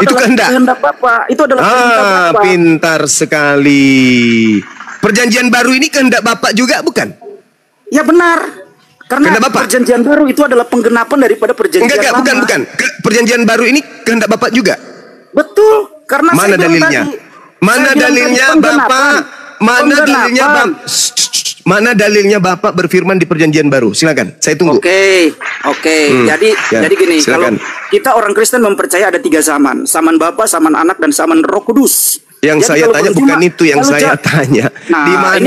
itu adalah kehendak Bapa. Itu adalah perintah Bapa. Pintar sekali. Perjanjian baru ini kehendak Bapa juga, bukan? Ya benar. Karena perjanjian baru itu adalah penggenapan daripada perjanjian lama. Bukan. Perjanjian baru ini kehendak Bapak juga. Betul. Karena mana dalilnya? Mana dalilnya Bapak? Mana dalilnya Bapak berfirman di perjanjian baru? Silakan, saya tunggu. Oke. Jadi gini, silakan. Kalau kita orang Kristen mempercayai ada 3 zaman. Zaman Bapa, zaman Anak, dan zaman Roh Kudus. Yang saya tanya bukan itu yang saya tanya. Nah,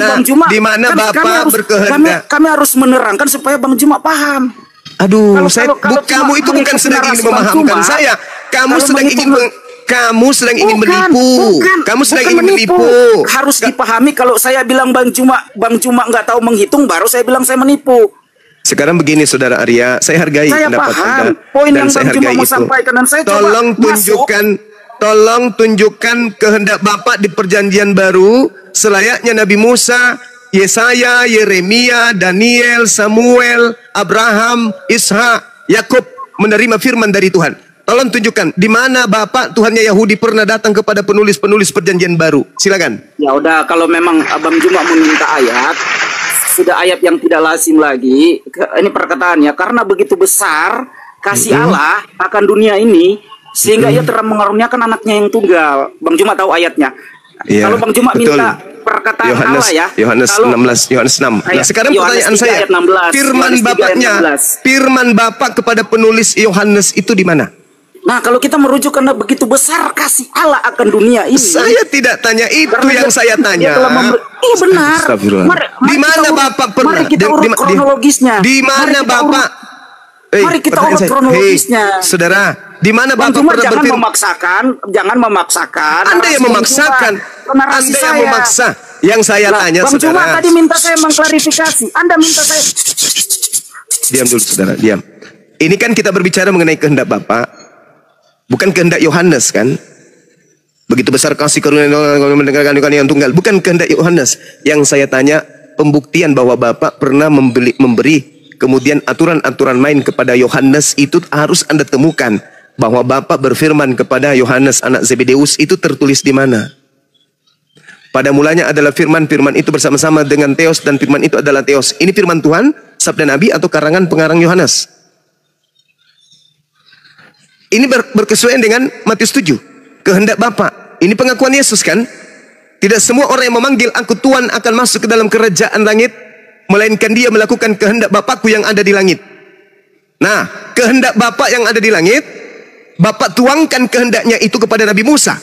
di mana Bapak berkehendak? Kami harus menerangkan supaya Bang Juma paham. Aduh, kamu itu bukan sedang ingin memahamkan saya. Kamu sedang ingin menipu. Kamu sedang ingin menipu. Harus dipahami, kalau saya bilang Bang Juma nggak tahu menghitung, baru saya bilang saya menipu. Sekarang begini, Saudara Arya, saya hargai pendapat Anda. Poin yang Bang Juma mau sampaikan, dan saya Tolong tunjukkan kehendak Bapak di perjanjian baru selayaknya Nabi Musa, Yesaya, Yeremia, Daniel, Samuel, Abraham, Ishak, Yakub menerima firman dari Tuhan. Tolong tunjukkan di mana Bapak Tuhannya Yahudi pernah datang kepada penulis-penulis perjanjian baru. Silakan. Ya udah, kalau memang Abang Juma meminta ayat, sudah ayat yang tidak lazim lagi. Ini perkataannya, karena begitu besar kasih Allah akan dunia ini, sehingga ia telah mengaruniakan anaknya yang tunggal. Bang Juma tahu ayatnya. Kalau Bang Juma minta perkataan Allah ya. Yohanes 6. Nah, sekarang pertanyaan saya, firman Bapak kepada penulis Yohanes itu di mana? Nah, kalau kita merujuk karena begitu besar kasih Allah akan dunia ini. Saya tidak tanya itu, yang saya tanya. Iya benar. Di mana Bapak pernah? Mari kita urut kronologisnya. Di mana Bapak? Mari kita urut kronologisnya. Saudara, di mana Bapak pernah jangan memaksakan. Anda yang memaksakan. Anda yang memaksa. Yang saya tanya, Bang Saudara. Juma tadi minta saya mengklarifikasi. Anda minta saya. Diam dulu, Saudara, diam. Ini kan kita berbicara mengenai kehendak Bapak, bukan kehendak Yohanes kan? Begitu besar kasih karunia mendengarkan yang tunggal, bukan kehendak Yohanes. Yang saya tanya pembuktian bahwa Bapak pernah memberi kemudian aturan-aturan main kepada Yohanes itu harus Anda temukan. Bahwa Bapak berfirman kepada Yohanes anak Zebedeus itu tertulis di mana? Pada mulanya adalah firman itu bersama-sama dengan Theos, dan firman itu adalah Theos. Ini firman Tuhan, sabda Nabi atau karangan pengarang Yohanes? Ini berkesesuaian dengan Matius 7. Kehendak Bapa. Ini pengakuan Yesus kan? Tidak semua orang yang memanggil aku Tuhan akan masuk ke dalam kerajaan langit, melainkan dia melakukan kehendak Bapakku yang ada di langit. Nah, kehendak Bapa yang ada di langit, Bapak tuangkan kehendaknya itu kepada Nabi Musa,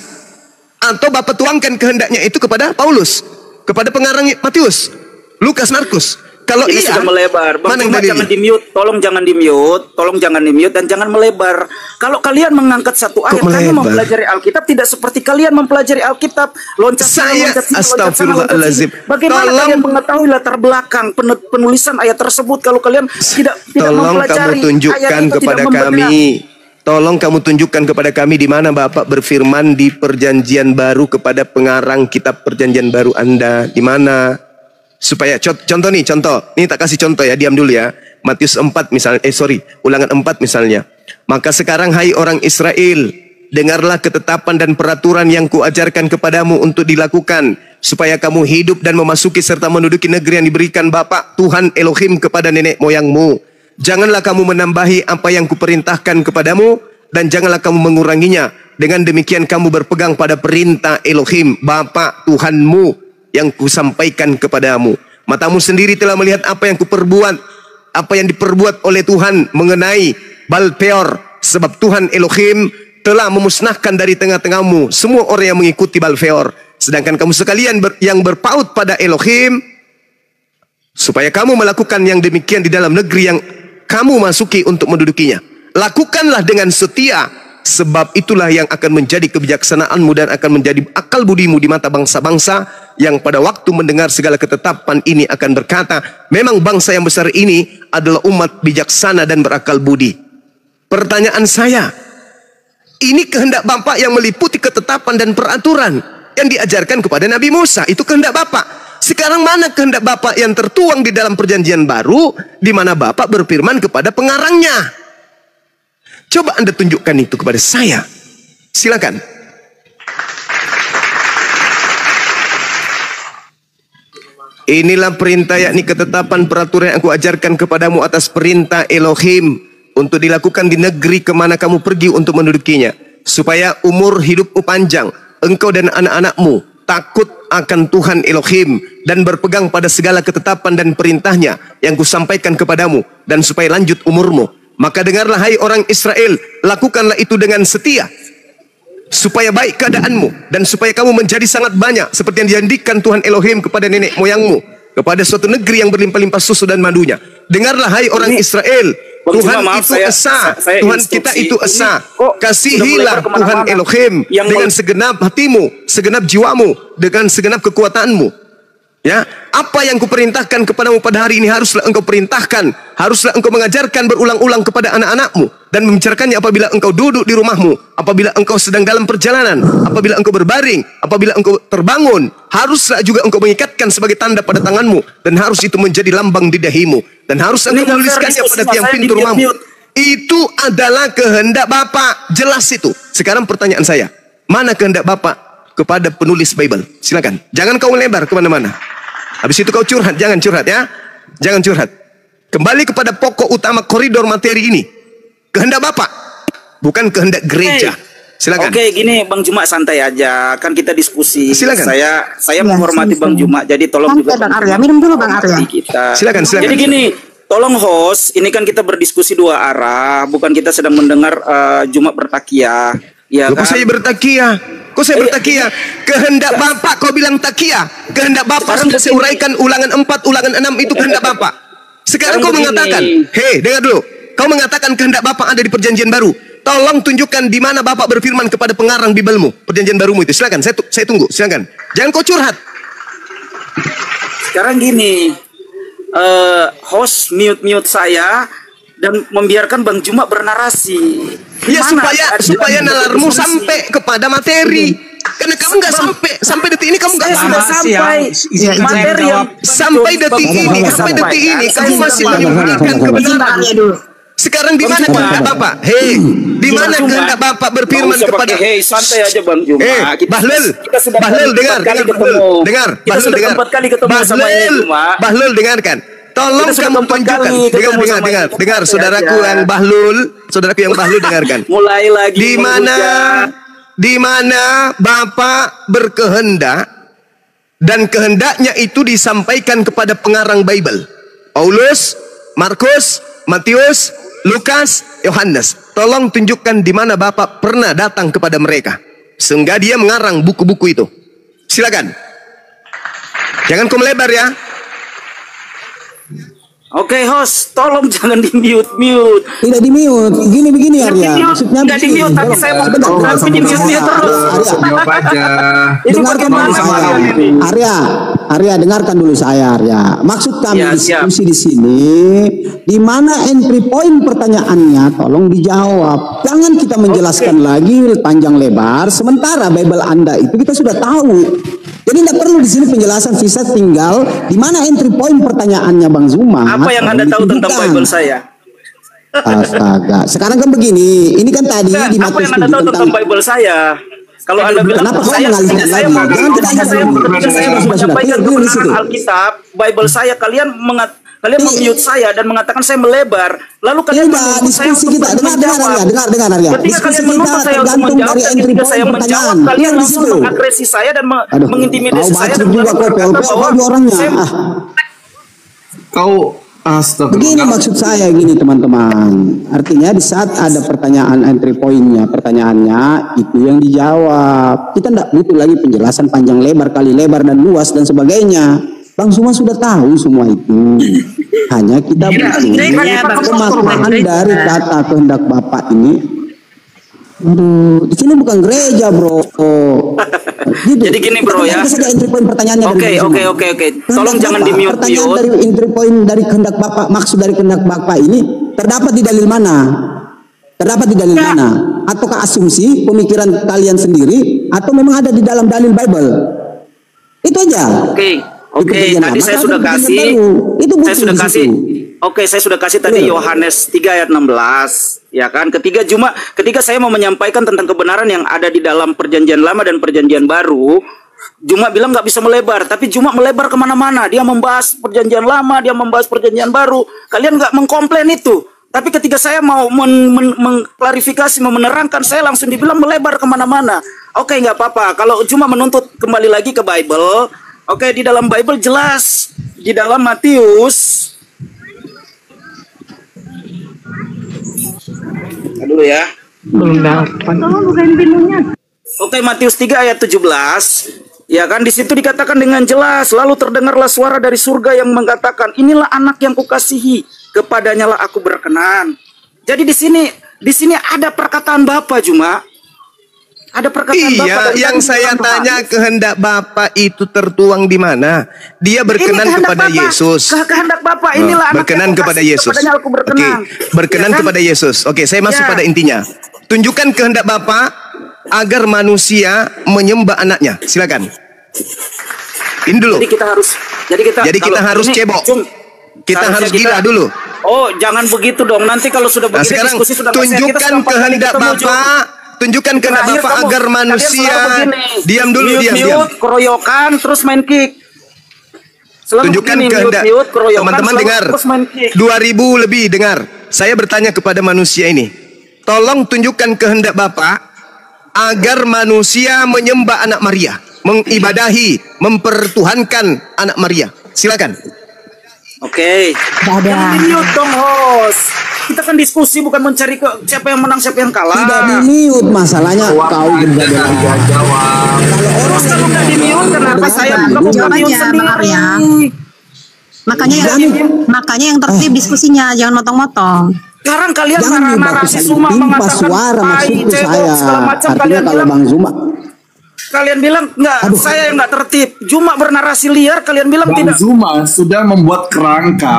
atau Bapak tuangkan kehendaknya itu kepada Paulus, kepada pengarang Matius, Lukas, Markus. Kalau ini sudah melebar, Bang Juma jangan di-mute, tolong jangan di-mute, dan jangan melebar. Kalau kalian mengangkat satu ayat, kalian mempelajari Alkitab tidak seperti kalian mempelajari Alkitab. Loncat Astagfirullahaladzim. Bagaimana kalian mengetahui latar belakang penulisan ayat tersebut kalau kalian tidak mempelajari ayat itu, tidak membenar. Tolong kamu tunjukkan kepada kami di mana Bapak berfirman di perjanjian baru kepada pengarang kitab perjanjian baru Anda. Di mana? Supaya contoh. Ini tak kasih contoh ya, diam dulu ya. Matius 4 misalnya, Ulangan 4 misalnya. Maka sekarang hai orang Israel, dengarlah ketetapan dan peraturan yang kuajarkan kepadamu untuk dilakukan, supaya kamu hidup dan memasuki serta menduduki negeri yang diberikan Bapa Tuhan Elohim kepada nenek moyangmu. Janganlah kamu menambahi apa yang kuperintahkan kepadamu, dan janganlah kamu menguranginya. Dengan demikian kamu berpegang pada perintah Elohim Bapa Tuhanmu yang kusampaikan kepadamu. Matamu sendiri telah melihat apa yang kuperbuat, apa yang diperbuat oleh Tuhan mengenai Baal Peor, sebab Tuhan Elohim telah memusnahkan dari tengah-tengahmu semua orang yang mengikuti Baal Peor. Sedangkan kamu sekalian yang berpaut pada Elohim, supaya kamu melakukan yang demikian di dalam negeri yang kamu masuki untuk mendudukinya. Lakukanlah dengan setia, sebab itulah yang akan menjadi kebijaksanaanmu dan akan menjadi akal budimu di mata bangsa-bangsa yang pada waktu mendengar segala ketetapan ini akan berkata, memang bangsa yang besar ini adalah umat bijaksana dan berakal budi. Pertanyaan saya, ini kehendak Bapak yang meliputi ketetapan dan peraturan yang diajarkan kepada Nabi Musa. Itu kehendak Bapak. Sekarang mana kehendak Bapak yang tertuang di dalam perjanjian baru, di mana Bapak berfirman kepada pengarangnya? Coba Anda tunjukkan itu kepada saya. Silakan. Inilah perintah, yakni ketetapan peraturan yang aku ajarkan kepadamu atas perintah Elohim untuk dilakukan di negeri kemana kamu pergi untuk mendudukinya, supaya umur hidupmu panjang, engkau dan anak-anakmu takut akan Tuhan Elohim dan berpegang pada segala ketetapan dan perintahnya yang kusampaikan kepadamu, dan supaya lanjut umurmu. Maka dengarlah hai orang Israel, lakukanlah itu dengan setia, supaya baik keadaanmu dan supaya kamu menjadi sangat banyak seperti yang dijanjikan Tuhan Elohim kepada nenek moyangmu, kepada suatu negeri yang berlimpah-limpah susu dan madunya. Dengarlah hai orang Israel, Tuhan itu esa, Tuhan kita itu esa. Kasihilah Tuhan Elohim dengan segenap hatimu, segenap jiwamu, dengan segenap kekuatanmu. Ya, apa yang kuperintahkan kepadamu pada hari ini haruslah engkau perintahkan, haruslah engkau mengajarkan berulang-ulang kepada anak-anakmu dan membicarakannya apabila engkau duduk di rumahmu, apabila engkau sedang dalam perjalanan, apabila engkau berbaring, apabila engkau terbangun. Haruslah juga engkau mengikatkan sebagai tanda pada tanganmu, dan harus itu menjadi lambang di dahimu, dan harus engkau menuliskannya pada tiang pintu rumahmu. Itu adalah kehendak Bapa, jelas itu. Sekarang pertanyaan saya, mana kehendak Bapa kepada penulis Bible? Silakan, jangan kau lebar kemana-mana. Habis itu kau curhat, jangan curhat ya. Jangan curhat. Kembali kepada pokok utama koridor materi ini. Kehendak Bapak, bukan kehendak gereja. Silakan. Oke, gini Bang Juma, santai aja. Kan kita diskusi. Silakan. Saya menghormati Bang Juma, jadi tolong juga Bang Arya. Minum dulu Bang Arya. Silakan. Jadi gini, tolong host, ini kan kita berdiskusi dua arah, bukan kita sedang mendengar Juma bertakiah. Ya Kok kan? saya bertakiah? Kok saya bertakiah? Kehendak Bapak kau bilang takiah. Kehendak Bapak sudah saya uraikan ulangan 4, ulangan 6 itu kehendak Bapak. Sekarang kau mengatakan, hei dengar dulu. Kau mengatakan kehendak Bapak ada di perjanjian baru. Tolong tunjukkan di mana Bapak berfirman kepada pengarang Biblemu, perjanjian barumu itu. Silakan, saya tunggu. Silakan. Jangan kau curhat. Sekarang gini, host mute saya dan membiarkan Bang Juma bernarasi. Ya supaya nalarmu sampai kepada materi. Karena kamu nggak sampai detik ini kamu nggak sampai materi yang sampai detik ini kamu masih menyembunyikan kebenaran. Sekarang di mana kehendak Bapak? Hei, di mana kehendak Bapak berfirman kepada? Hei, santai aja Bang Juma. Bahlul dengar. Bahlul dengarkan. Tolong kamu tunjukkan. Dengar saudaraku yang Bahlul dengarkan. Mulai lagi. Di mana Bapak berkehendak dan kehendaknya itu disampaikan kepada pengarang Bible. Paulus, Markus, Matius, Lukas, Yohanes. Tolong tunjukkan di mana Bapak pernah datang kepada mereka sehingga dia mengarang buku-buku itu. Silakan. Jangan kau melebar ya. Oke, host, tolong jangan di-mute. Tidak di-mute. Begini Arya. Maksudnya tidak di-mute, tapi saya mau tapi di-mute terus. Dengarkan dulu saya. Arya, dengarkan dulu saya, Arya. Maksud kami diskusi di sini, di mana entry point pertanyaannya, tolong dijawab. Jangan kita menjelaskan lagi panjang lebar, sementara Bible Anda itu kita sudah tahu. Jadi tidak perlu di sini penjelasan, sisa tinggal di mana entry point pertanyaannya Bang Zuma. Apa yang Anda tahu tentang Bible saya? Astaga, sekarang kan begini, ini kan tadi di apa yang Anda tahu tentang Bible saya? Kalau Anda bilang kenapa kau mengalihkan lagi? Jangan saya menyampaikan kebenaran Alkitab, Bible saya, kalian mem-mute saya dan mengatakan saya melebar. Lalu kalian menuntut saya untuk menjawab. Dengar Arya. Ketika kalian menuntut saya untuk menjawab, dan ketika saya menjawab, kalian langsung mengagresi saya dan mengintimidasi saya dan mengatakan bahwa saya begini maksud saya gini teman-teman. Artinya di saat ada pertanyaan entry point-nya, pertanyaannya itu yang dijawab. Kita tidak butuh lagi penjelasan panjang lebar, kali lebar dan luas dan sebagainya. Bang Zuma sudah tahu semua itu. Hanya kita butuh pemaknaan dari kata kehendak Bapak ini. Aduh, di sini bukan gereja, bro. Gitu. Jadi gini, bro ya. Oke. Tolong jangan di-mute. Pertanyaan dari entry point dari kehendak Bapak, maksud dari kehendak Bapak ini terdapat di dalil mana? Terdapat di dalil mana? Ataukah asumsi pemikiran kalian sendiri atau memang ada di dalam dalil Bible? Itu aja. Oke, tadi saya sudah kasih. Saya sudah kasih tadi Yohanes 3 ayat 16. Ya kan? Ketika saya mau menyampaikan tentang kebenaran yang ada di dalam perjanjian lama dan perjanjian baru, Juma bilang nggak bisa melebar, tapi Juma melebar kemana-mana. Dia membahas perjanjian lama, dia membahas perjanjian baru. Kalian nggak mengkomplain itu. Tapi ketika saya mau mengklarifikasi, mau menerangkan, saya langsung dibilang melebar kemana-mana. Oke, nggak apa-apa. Kalau Juma menuntut kembali lagi ke Bible, oke, di dalam Bible jelas. Di dalam Matius, dulu ya. Belum dapat. Oke, Matius 3 ayat 17. Ya kan, di situ dikatakan dengan jelas, lalu terdengarlah suara dari surga yang mengatakan, inilah anak yang kukasihi, kepadanya lah aku berkenan. Jadi di sini ada perkataan Bapa, Juma. Ada perkataan Bapa. Iya, yang saya tanya kehendak Bapa itu tertuang di mana? Dia berkenan kepada Bapa. Yesus. Kehendak Bapa inilah anak berkenan yang kepada kukasihi, Yesus. kepadanya aku berkenan. Oke, berkenan Ya kan? kepada Yesus. Oke, saya masuk Ya. pada intinya. Tunjukkan kehendak Bapa agar manusia menyembah anaknya. Silakan. Ini dulu. Jadi kita harus cebok. Kita harus gila dulu. Oh, jangan begitu dong. Nanti kalau sudah Nah, begini sekarang diskusi sudah tunjukkan kehendak Bapa. Tunjukkan kehendak Terakhir Bapa kamu- agar kalian manusia selalu begini. diam dulu, diam. Mute, keroyokan, terus main kick. Selalu Tunjukkan begini, kehendak. mute, keroyokan, Teman-teman selalu dengar. terus main kick. 2000 lebih dengar. Saya bertanya kepada manusia ini. Tolong tunjukkan kehendak Bapa agar manusia menyembah anak Maria, mengibadahi, mempertuhankan anak Maria. Silakan. Oke. Jangan di-mute dong, host. Kita kan diskusi, bukan mencari siapa yang menang, siapa yang kalah. Tidak di-mute, masalahnya kau berbeda. Terus kalau nggak di-mute, kenapa saya buka mute sendiri? Makanya yang tertib diskusinya, jangan motong-motong. Sekarang kalian Jangan marah-marah si Zuma timpa mengatakan suara maksudku saya. segala macam. Artinya kalau Bang Zuma Kalian bilang nggak, saya yang nggak tertib. Juma bernarasi liar, kalian bilang Bang tidak. Zuma sudah membuat kerangka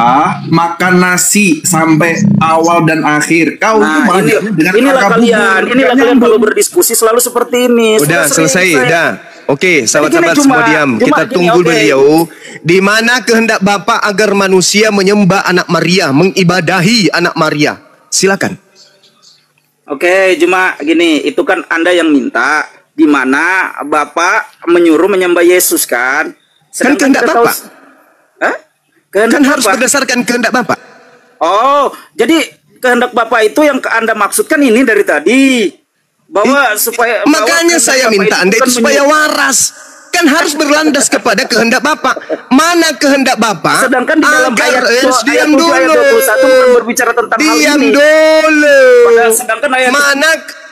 makan nasi sampai awal dan akhir. Kau itu Nah, inilah kalian kalau berdiskusi selalu seperti ini. Udah Sudah selesai, sering udah. Oke, sahabat-sahabat Cuma- semua diam. cuma Kita gini, tunggu oke. beliau. Di mana kehendak Bapa agar manusia menyembah anak Maria, mengibadahi anak Maria. Silakan. Oke, cuma gini, itu kan Anda yang minta, di mana Bapak menyuruh menyembah Yesus kan? Kan kehendak kita tahu- Bapak. Hah? Kehendak Kan harus Bapak? berdasarkan kehendak Bapak. Oh, jadi kehendak Bapak itu yang Anda maksudkan ini dari tadi. Bahwa supaya Makanya saya minta Anda itu supaya waras. Kan harus berlandas kepada kehendak Bapak. Mana kehendak Bapak? Sedangkan di dalam agar ayat diam 7 dulu. ayat 21 bukan berbicara tentang hal Diam ini. dulu. Sedangkan ayat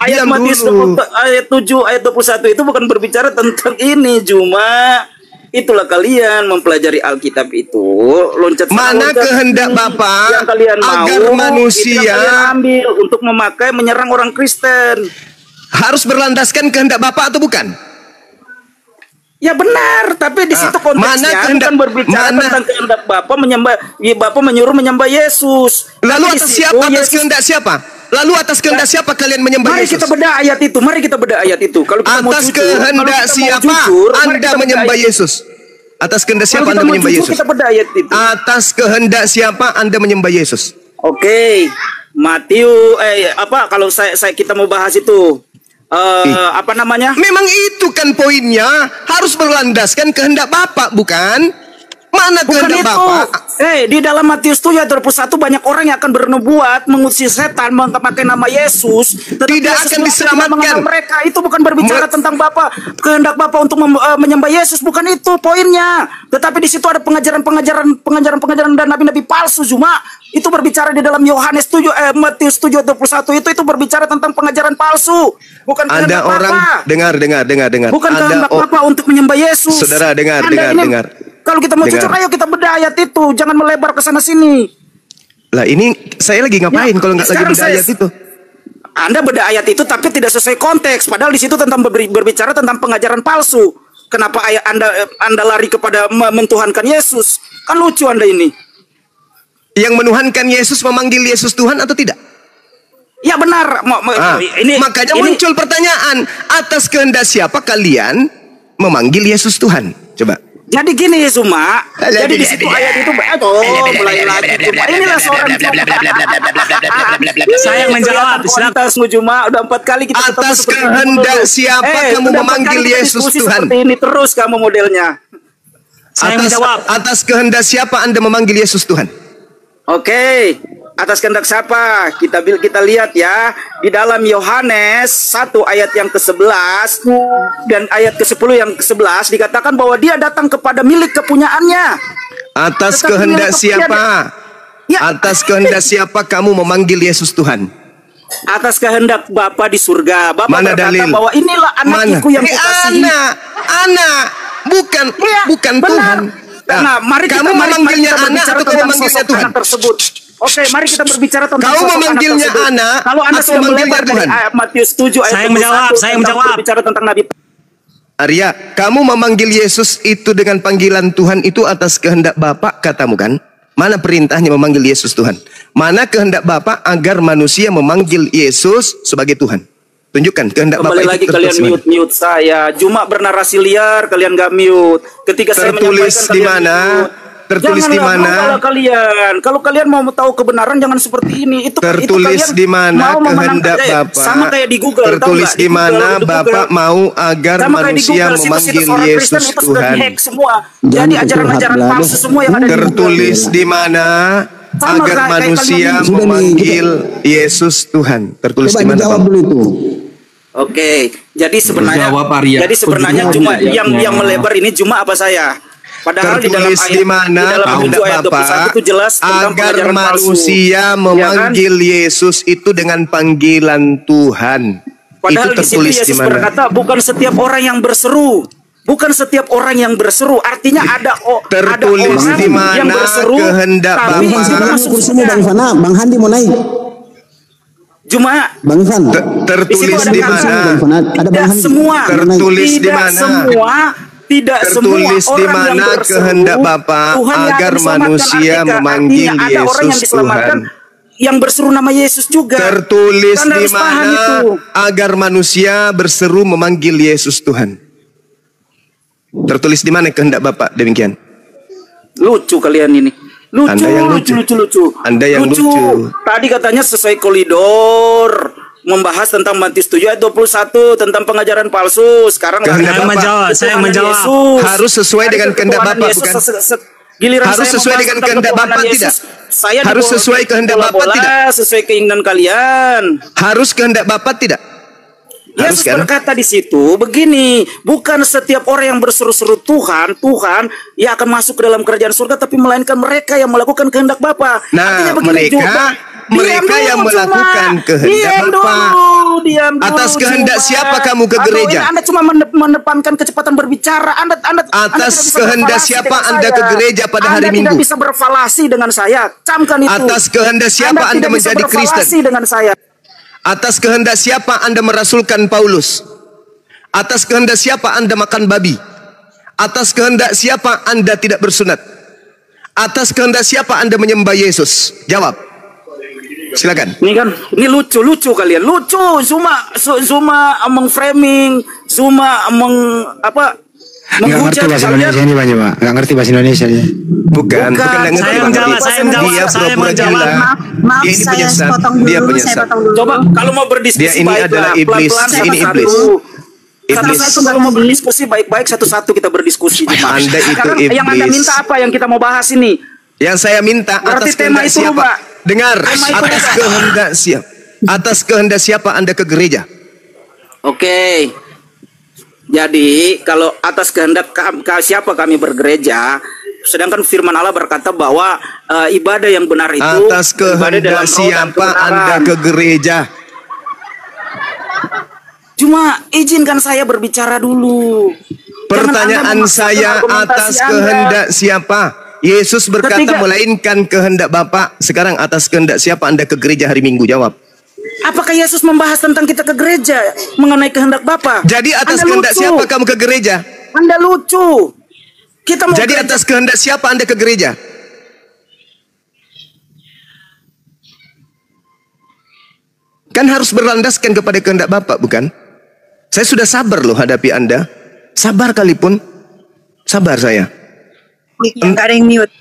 diam Matius dulu. ayat 7 ayat 21 itu bukan berbicara tentang ini, cuma itulah kalian mempelajari Alkitab itu loncat sana, Mana loncat kehendak sini. Bapa yang kalian agar mau, manusia- itu yang kalian ambil untuk memakai menyerang orang Kristen. Harus berlandaskan kehendak Bapak atau bukan? Ya benar, tapi di situ konteksnya mana kehendak- bukan berbicara mana- tentang kehendak Bapa menyembah, Bapa menyuruh menyembah Yesus. Lalu Tapi di atas situ siapa? Atas Yesus- kehendak siapa? Lalu atas kehendak siapa kalian menyembah Mari Yesus? kita bedah ayat itu. Mari kita bedah ayat itu. Kalau kita mau Atas jujur, kehendak siapa Anda menyembah Yesus? Atas kehendak siapa Anda menyembah Yesus? Kita bedah ayat itu. Atas kehendak siapa Anda menyembah Yesus? Oke. Matius kalau kita mau bahas itu apa namanya? Memang itu kan poinnya. Harus berlandaskan kehendak Bapak, bukan? Mana Bukan kehendak itu. Bapak? Di dalam Matius 7 ayat 21 banyak orang yang akan bernubuat mengusir setan memakai nama Yesus. Tetapi Tidak Yesus akan tidak diselamatkan. mengenal mereka. Itu bukan berbicara tentang Bapa, kehendak Bapa untuk menyembah Yesus, bukan itu poinnya. Tetapi di situ ada pengajaran dan nabi-nabi palsu cuma itu berbicara di dalam Yohanes 7 Matius 7 ayat 21 itu berbicara tentang pengajaran palsu. Bukan Ada kehendak orang Bapa. dengar. Bukan Ada kehendak Bapa untuk menyembah Yesus. Saudara dengar. Kalau kita mau Dengar. jujur, ayo kita bedah ayat itu. Jangan melebar ke sana sini. Lah ini saya lagi ngapain kalau nggak lagi sekarang beda ayat itu? Anda bedah ayat itu tapi tidak sesuai konteks. Padahal di situ tentang berbicara tentang pengajaran palsu. Kenapa ayat Anda lari kepada mentuhankan Yesus? Kan lucu Anda ini. Yang menuhankan Yesus memanggil Yesus Tuhan atau tidak? Ya benar. Makanya muncul pertanyaan, atas kehendak siapa kalian memanggil Yesus Tuhan? Coba. Jadi gini Zuma, jadi di situ ayat itu mulai lagi Zuma. Inilah seorang Zuma. Saya yang menjawab. Silakan Zuma, udah 4 kali kita ketemu Atas seperti ini kehendak dulu. siapa kamu udah 4 memanggil kali kita Yesus diskusi Tuhan? Seperti ini terus kamu modelnya. Saya yang menjawab. Atas kehendak siapa Anda memanggil Yesus Tuhan? Oke, atas kehendak siapa? Kita lihat ya di dalam Yohanes 1 ayat yang ke-11 dan ayat ke-10 yang ke-11 dikatakan bahwa dia datang kepada milik kepunyaannya. Atas Tetapi kehendak milik siapa? Ya. Atas kehendak siapa kamu memanggil Yesus Tuhan? Atas kehendak Bapa di surga. Bapa Mana berkata dalil? bahwa inilah anakku yang kukasihi. Bukan Iya, bukan benar. Tuhan. Nah, mari kamu kita memanggilnya anak berbicara atau kamu tentang memanggilnya sosok Tuhan? anak tersebut. Oke, mari kita berbicara tentang Kau sosok memanggilnya tersebut. anak Kalau Anda atau sudah memanggilnya melebar dari Tuhan? ayat Matius 7 ayat Saya menjawab, 21 saya tentang menjawab. berbicara tentang Nabi. Arya, kamu memanggil Yesus itu dengan panggilan Tuhan itu atas kehendak Bapa katamu kan? Mana perintahnya memanggil Yesus Tuhan? Mana kehendak Bapa agar manusia memanggil Yesus sebagai Tuhan? Tunjukkan kehendak Bapa Kembali itu lagi kalian tertulis mana? mute saya. Cuma bernarasi liar kalian gak mute. Ketika saya Tertulis menyampaikan di kalian mana? mute. Tertulis di Janganlah mana? berubahlah kalian. Kalau kalian mau tahu kebenaran jangan seperti ini. Itu Tertulis kalian di mana mau memenangkan- kehendak Bapa? Sama kayak di Google. tahu Tertulis nggak? di mana Google. Bapa mau agar Sama kayak di manusia Google, situs-situs memanggil orang Kristen Yesus itu sudah Tuhan? dihack semua. Jangan Jadi curhat ajaran-ajaran lah. palsu semua yang ada di Google. Tertulis di mana Sama agar kayak manusia kalian ini. Sudah nih, memanggil Yesus Tuhan? Tertulis Coba di mana? dijawab Bang? dulu itu. Oke, jadi sebenarnya Jawab, Arya. jadi sebenarnya Jawab, cuma jawab. yang melebar ini cuma apa saya? Padahal Tertulis di mana kehendak ayat 21 Bapa itu jelas tentang agar pengajaran palsu. manusia memanggil Yesus itu dengan panggilan Tuhan. Padahal Itu di situ tertulis di Yesus mana? berkata bukan setiap orang yang berseru. Bukan setiap orang yang berseru. Artinya ada Tertulis orang di mana yang berseru kehendak tapi Bapa. tidak Bang, masuk kursinya Bang surga. Ivana, Bang Handi mau naik. Cuma Bang Ivan. Tertulis ada di kata- mana? Bang Ivan, ada Bang tidak Handi. semua. Tertulis di Tidak mana? semua. Tidak Tertulis semua di orang yang mana berseru, kehendak Bapa Tuhan yang akan agar diselamatkan. manusia Artinya memanggil ada orang yang Yesus diselamatkan Tuhan. yang berseru nama Yesus juga. Tertulis Anda di harus paham mana itu. agar manusia berseru memanggil Yesus Tuhan? Tertulis di mana kehendak Bapa demikian? Lucu kalian ini. Lucu, Anda yang lucu. lucu. Anda yang lucu. Tadi katanya sesuai koridor membahas tentang Matius 7 ayat 21 tentang pengajaran palsu. Sekarang Kehendak lagi Bapa. Saya yang menjawab. Yesus. Harus sesuai dengan Hari kehendak ketuhanan Bapa, Yesus, bukan? Giliran Harus saya sesuai membahas dengan tentang kehendak ketuhanan Bapa, Yesus, tidak? Saya Harus dibawa sesuai kehendak Bapa, bola-bola, tidak? Sesuai keinginan kalian. Harus kehendak Bapa tidak? Harus Yesus kan? berkata di situ begini, bukan setiap orang yang berseru-seru Tuhan, Tuhan ya akan masuk ke dalam kerajaan surga, tapi melainkan mereka yang melakukan kehendak Bapa. Nah, Artinya begini mereka yang melakukan kehendak Bapa. Diam dulu. Atas kehendak Cuma. siapa kamu ke Aduh, gereja? ini Anda cuma mendepankan kecepatan berbicara. Anda Atas tidak bisa kehendak berfalasi siapa dengan Anda saya. ke gereja pada hari Anda Minggu? tidak bisa berfalasi dengan saya. Camkan itu. Atas kehendak siapa Anda tidak bisa menjadi berfalasi Kristen? dengan saya. Atas kehendak siapa Anda merasulkan Paulus? Atas kehendak siapa Anda makan babi? Atas kehendak siapa Anda tidak bersunat? Atas kehendak siapa Anda menyembah Yesus? Jawab. Silakan. Ini kan, ini lucu kalian, lucu. Zuma meng-framing, Zuma Nggak ngerti menghujat bahasa kalian. Indonesia ini Pak Jema. Nggak ngerti bahasa Indonesia dia. Bukan Bukan. ngerti, Saya Bang. menjawab, Dia saya menjawab, saya pura-pura menjawab. gila. Maaf, Dia ini saya penyesat. potong Dia dulu, penyesat. saya potong dulu. Coba kalau mau berdiskusi Dia ini baiklah, adalah iblis. pelan-pelan Dia ini satu-satu. iblis. Iblis. Satu-satu kalau mau berdiskusi baik-baik satu-satu kita berdiskusi. Cuma. Anda itu Sekarang yang Anda iblis. minta apa yang kita mau bahas ini? Yang saya minta Berarti atas tema kehendak itu, siapa? Pak. Dengar, Tema itu, atas Pak. kehendak siapa? Atas kehendak siapa Anda ke gereja? Oke. Jadi kalau atas kehendak siapa kami bergereja, sedangkan firman Allah berkata bahwa ibadah yang benar itu Atas ibadah dalam kehendak roh dan siapa kebenaran. Anda ke gereja? Cuma izinkan saya berbicara dulu. Pertanyaan Jangan Anda memaksakan saya argumentasi atas Anda. kehendak siapa? Yesus berkata Ketiga. melainkan kehendak Bapa. Sekarang atas kehendak siapa Anda ke gereja hari Minggu? Jawab. Apakah Yesus membahas tentang kita ke gereja mengenai kehendak Bapa? Jadi atas Anda kehendak lucu. siapa kamu ke gereja? Anda lucu. Kita mau Jadi gereja. atas kehendak siapa Anda ke gereja? Kan harus berlandaskan kepada kehendak Bapa, bukan? Saya sudah sabar loh hadapi Anda. Sabar kali pun. Sabar saya. Mic-nya, nggak ada yang mute.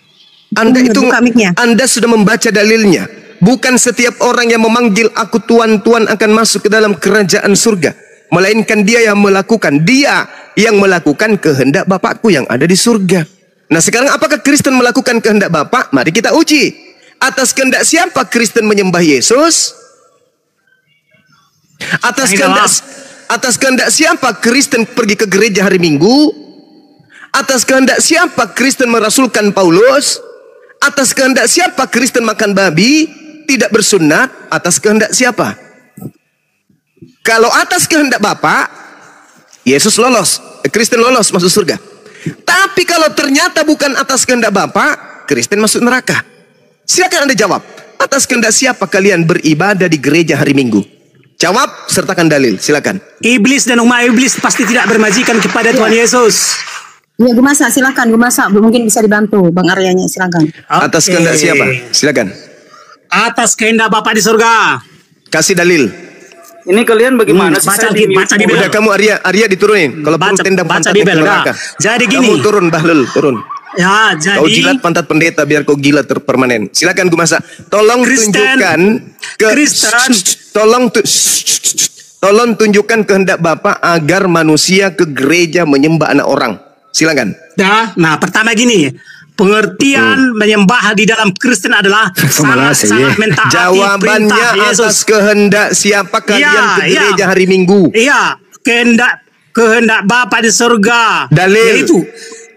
Anda itu Buka mic-nya. Anda sudah membaca dalilnya. Bukan setiap orang yang memanggil aku Tuhan, Tuhan akan masuk ke dalam kerajaan surga. Melainkan dia yang melakukan. Dia yang melakukan kehendak Bapakku yang ada di surga. Nah sekarang apakah Kristen melakukan kehendak Bapa? Mari kita uji. Atas kehendak siapa Kristen menyembah Yesus? Atas kehendak siapa Kristen pergi ke gereja hari Minggu? Atas kehendak siapa Kristen merasulkan Paulus? Atas kehendak siapa Kristen makan babi? Tidak bersunat? Atas kehendak siapa? Kalau atas kehendak Bapa, Yesus lolos, Kristen lolos masuk surga. Tapi kalau ternyata bukan atas kehendak Bapa, Kristen masuk neraka. Silakan Anda jawab. Atas kehendak siapa kalian beribadah di gereja hari Minggu? Jawab, sertakan dalil, silakan. Iblis dan umat iblis pasti tidak bermajikan kepada Tuhan Yesus. Ya, gue masak, silakan, gue masak. Mungkin bisa dibantu, Bang Aryanya, silakan. Atas kehendak siapa? Silakan. Atas kehendak Bapa di surga. Kasih dalil. Ini kalian bagaimana sih? Baca di Bibel. Udah kamu Arya diturunin. Kalau perlu tendang pantat Bibel, neraka. Jadi gini. Kamu turun Bahlul, turun. Ya, jadi kau jilat pantat pendeta biar kau gila terpermanen. Silakan gue masak. Tolong tunjukkan tolong tunjukkan kehendak Bapa agar manusia ke gereja menyembah anak orang. Silakan. Nah, pertama gini. Pengertian menyembah di dalam Kristen adalah sangat mentaati jawabannya perintah Yesus. Atas kehendak siapa kalian ke gereja hari Minggu? Iya, kehendak Bapa di surga. Dalil.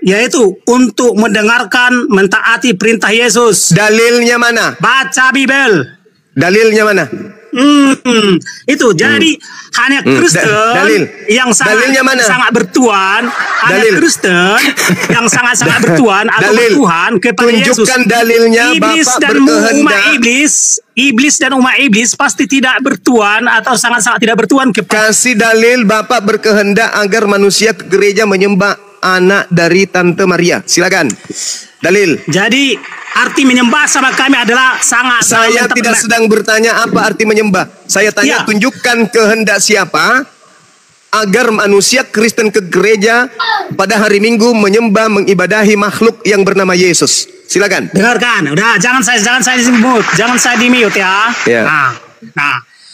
Yaitu untuk mendengarkan, mentaati perintah Yesus. Dalilnya mana? Baca Bibel. Dalilnya mana? Itu jadi hanya Kristen yang sangat bertuhan, hanya Kristen yang sangat bertuhan atau bertuhan kepada Yesus. Tunjukkan dalilnya. Iblis Bapak dan berkehendak. Iblis dan umat iblis pasti tidak bertuhan atau sangat tidak bertuhan kepada. Kasih dalil Bapak berkehendak agar manusia ke gereja menyembah anak dari Tante Maria. Silakan. Dalil. Jadi arti menyembah sama kami adalah sangat. Saya tidak sedang bertanya apa arti menyembah. Saya tanya tunjukkan kehendak siapa agar manusia Kristen ke gereja pada hari Minggu menyembah mengibadahi makhluk yang bernama Yesus. Silakan. Dengarkan. Udah, jangan saya di mute ya. Nah.